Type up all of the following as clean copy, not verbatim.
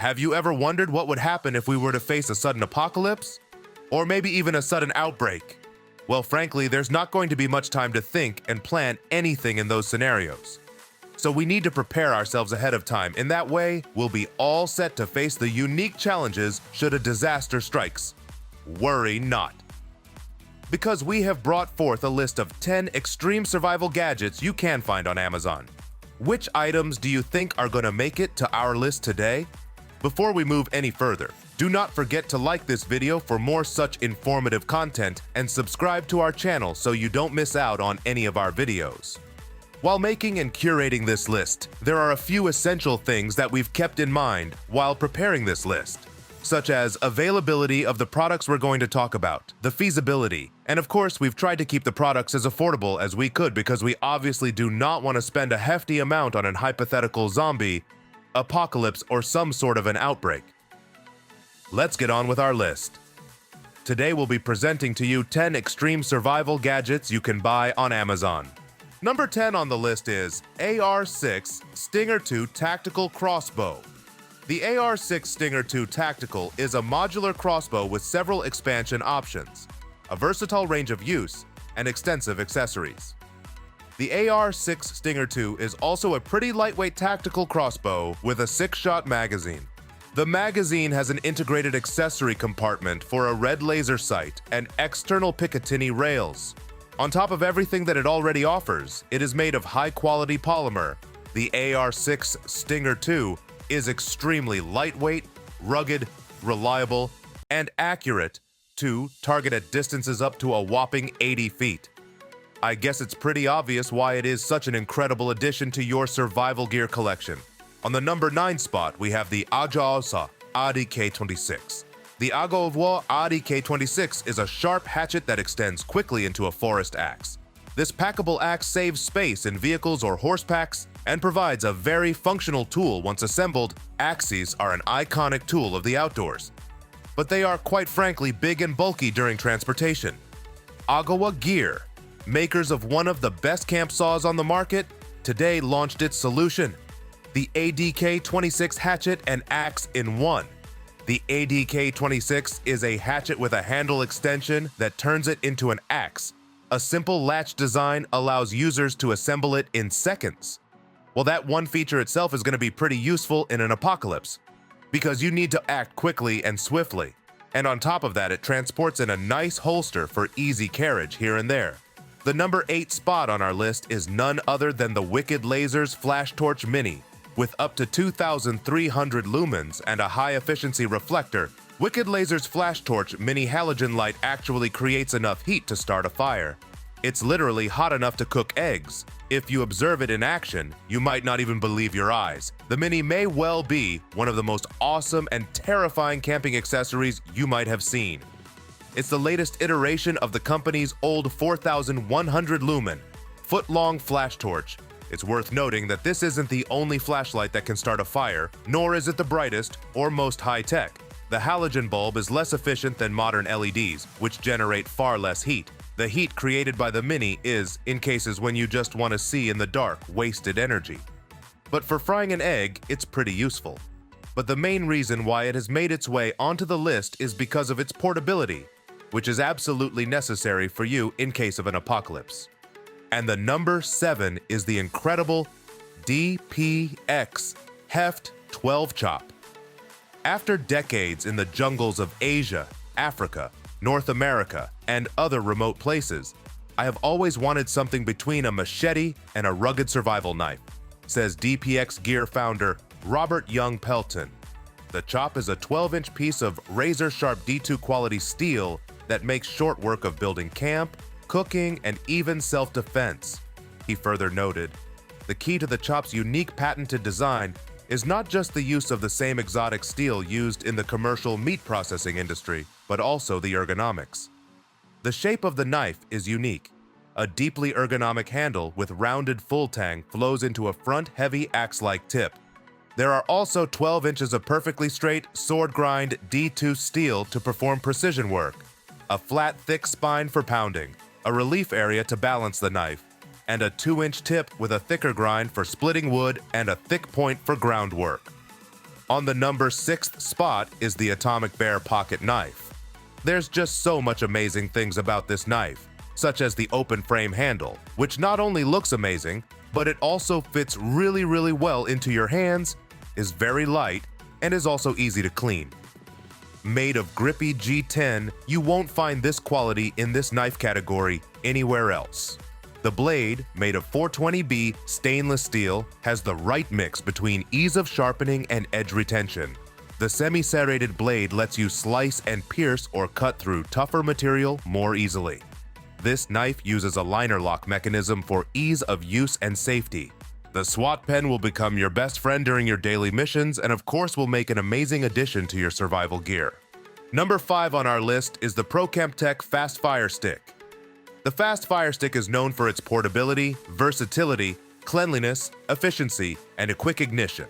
Have you ever wondered what would happen if we were to face a sudden apocalypse? Or maybe even a sudden outbreak? Well, frankly, there's not going to be much time to think and plan anything in those scenarios. So we need to prepare ourselves ahead of time. In that way, we'll be all set to face the unique challenges should a disaster strikes. Worry not. Because we have brought forth a list of 10 extreme survival gadgets you can find on Amazon. Which items do you think are going to make it to our list today? Before we move any further, do not forget to like this video for more such informative content and subscribe to our channel so you don't miss out on any of our videos. While making and curating this list, there are a few essential things that we've kept in mind while preparing this list, such as availability of the products we're going to talk about, the feasibility, and of course we've tried to keep the products as affordable as we could because we obviously do not want to spend a hefty amount on an hypothetical zombie, apocalypse, or some sort of an outbreak. Let's get on with our list. Today we'll be presenting to you 10 extreme survival gadgets you can buy on Amazon. Number 10 on the list is AR-6 Stinger II Tactical Crossbow. The AR-6 Stinger II Tactical is a modular crossbow with several expansion options, a versatile range of use, and extensive accessories. The AR-6 Stinger II is also a pretty lightweight tactical crossbow with a 6-shot magazine. The magazine has an integrated accessory compartment for a red laser sight and external Picatinny rails. On top of everything that it already offers, it is made of high-quality polymer. The AR-6 Stinger II is extremely lightweight, rugged, reliable, and accurate to target at distances up to a whopping 80 feet. I guess it's pretty obvious why it is such an incredible addition to your survival gear collection. On the number 9 spot, we have the Agaosa ADK-26. The Agaosa ADK-26 is a sharp hatchet that extends quickly into a forest axe. This packable axe saves space in vehicles or horse packs and provides a very functional tool once assembled. Axes are an iconic tool of the outdoors, but they are quite frankly big and bulky during transportation. Agawa Gear, makers of one of the best camp saws on the market, today launched its solution, the ADK-26 hatchet and axe in one. The ADK-26 is a hatchet with a handle extension that turns it into an axe. A simple latch design allows users to assemble it in seconds. Well, that one feature itself is going to be pretty useful in an apocalypse, because you need to act quickly and swiftly. And on top of that, it transports in a nice holster for easy carriage here and there. The number 8 spot on our list is none other than the Wicked Lasers Flash Torch Mini. With up to 2,300 lumens and a high-efficiency reflector, Wicked Lasers Flash Torch Mini Halogen Light actually creates enough heat to start a fire. It's literally hot enough to cook eggs. If you observe it in action, you might not even believe your eyes. The Mini may well be one of the most awesome and terrifying camping accessories you might have seen. It's the latest iteration of the company's old 4,100 lumen, foot-long flash torch. It's worth noting that this isn't the only flashlight that can start a fire, nor is it the brightest or most high-tech. The halogen bulb is less efficient than modern LEDs, which generate far less heat. The heat created by the Mini is, in cases when you just want to see in the dark, wasted energy. But for frying an egg, it's pretty useful. But the main reason why it has made its way onto the list is because of its portability, which is absolutely necessary for you in case of an apocalypse. And the number 7 is the incredible DPX Heft 12 Chop. After decades in the jungles of Asia, Africa, North America, and other remote places, I have always wanted something between a machete and a rugged survival knife, says DPX Gear founder Robert Young Pelton. The chop is a 12-inch piece of razor-sharp D2 quality steel that makes short work of building camp, cooking, and even self-defense. He further noted, the key to the chop's unique patented design is not just the use of the same exotic steel used in the commercial meat processing industry, but also the ergonomics. The shape of the knife is unique. A deeply ergonomic handle with rounded full tang flows into a front-heavy axe-like tip. There are also 12 inches of perfectly straight, sword-grind D2 steel to perform precision work, a flat, thick spine for pounding, a relief area to balance the knife, and a 2-inch tip with a thicker grind for splitting wood and a thick point for groundwork. On the number 6th spot is the Atomic Bear Pocket Knife. There's just so much amazing things about this knife, such as the open frame handle, which not only looks amazing, but it also fits really well into your hands, is very light, and is also easy to clean. Made of grippy G10, you won't find this quality in this knife category anywhere else. The blade, made of 420B stainless steel, has the right mix between ease of sharpening and edge retention. The semi-serrated blade lets you slice and pierce or cut through tougher material more easily. This knife uses a liner lock mechanism for ease of use and safety. The SWAT pen will become your best friend during your daily missions and of course will make an amazing addition to your survival gear. Number 5 on our list is the ProChemTech Fast Fire Stick. The Fast Fire Stick is known for its portability, versatility, cleanliness, efficiency, and a quick ignition.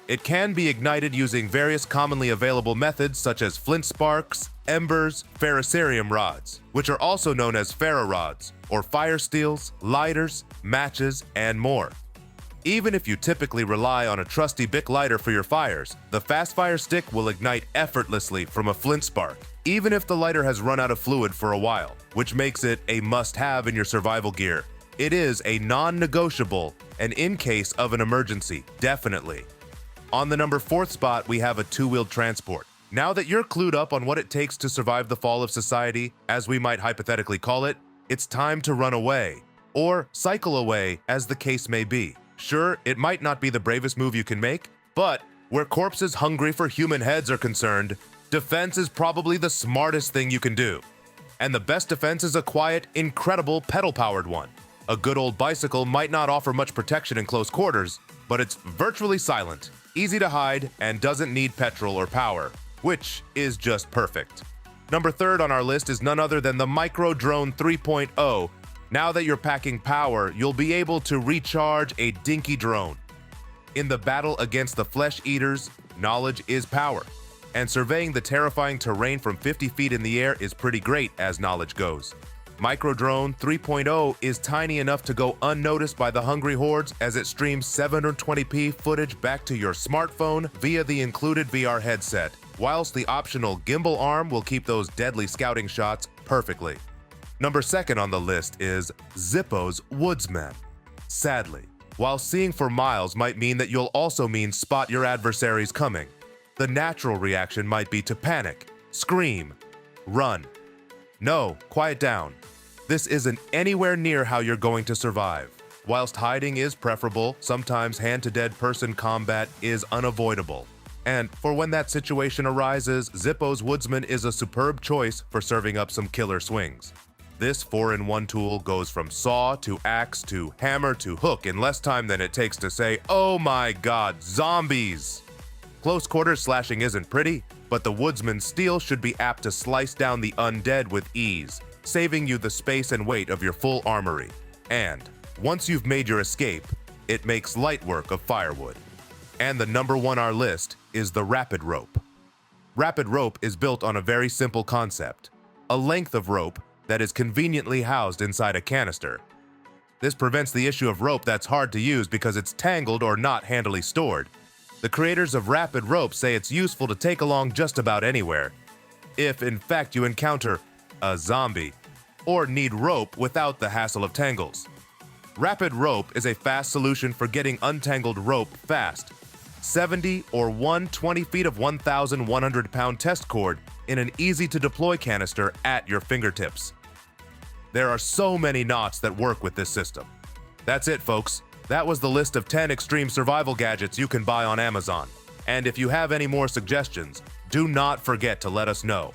It can be ignited using various commonly available methods such as flint sparks, embers, ferrocerium rods, which are also known as ferro rods, or fire steels, lighters, matches, and more. Even if you typically rely on a trusty Bic lighter for your fires, the Fast Fire Stick will ignite effortlessly from a flint spark, even if the lighter has run out of fluid for a while, which makes it a must-have in your survival gear. It is a non-negotiable, and in case of an emergency, definitely. On the number 4th spot, we have a two-wheeled transport. Now that you're clued up on what it takes to survive the fall of society, as we might hypothetically call it, it's time to run away, or cycle away as the case may be. Sure, it might not be the bravest move you can make, but where corpses hungry for human heads are concerned, defense is probably the smartest thing you can do. And the best defense is a quiet, incredible pedal-powered one. A good old bicycle might not offer much protection in close quarters, but it's virtually silent, easy to hide, and doesn't need petrol or power, which is just perfect. Number 3rd on our list is none other than the Micro Drone 3.0. Now that you're packing power, you'll be able to recharge a dinky drone. In the battle against the flesh eaters, knowledge is power, and surveying the terrifying terrain from 50 feet in the air is pretty great as knowledge goes. Micro Drone 3.0 is tiny enough to go unnoticed by the hungry hordes as it streams 720p footage back to your smartphone via the included VR headset, whilst the optional gimbal arm will keep those deadly scouting shots perfectly. Number 2nd on the list is Zippo's Woodsman. Sadly, while seeing for miles might mean that you'll also mean spot your adversaries coming, the natural reaction might be to panic, scream, run. No, quiet down. This isn't anywhere near how you're going to survive. Whilst hiding is preferable, sometimes hand-to-dead person combat is unavoidable. And for when that situation arises, Zippo's Woodsman is a superb choice for serving up some killer swings. This 4-in-1 tool goes from saw to axe to hammer to hook in less time than it takes to say, "Oh my god, zombies!" Close quarters slashing isn't pretty, but the Woodsman's steel should be apt to slice down the undead with ease, saving you the space and weight of your full armory. And once you've made your escape, it makes light work of firewood. And the number 1 on our list is the Rapid Rope. Rapid Rope is built on a very simple concept: a length of rope that is conveniently housed inside a canister. This prevents the issue of rope that's hard to use because it's tangled or not handily stored. The creators of Rapid Rope say it's useful to take along just about anywhere, if in fact you encounter a zombie, or need rope without the hassle of tangles. Rapid Rope is a fast solution for getting untangled rope fast. 70 or 120 feet of 1,100-pound test cord in an easy-to-deploy canister at your fingertips. There are so many knots that work with this system. That's it, folks. That was the list of 10 extreme survival gadgets you can buy on Amazon. And if you have any more suggestions, do not forget to let us know.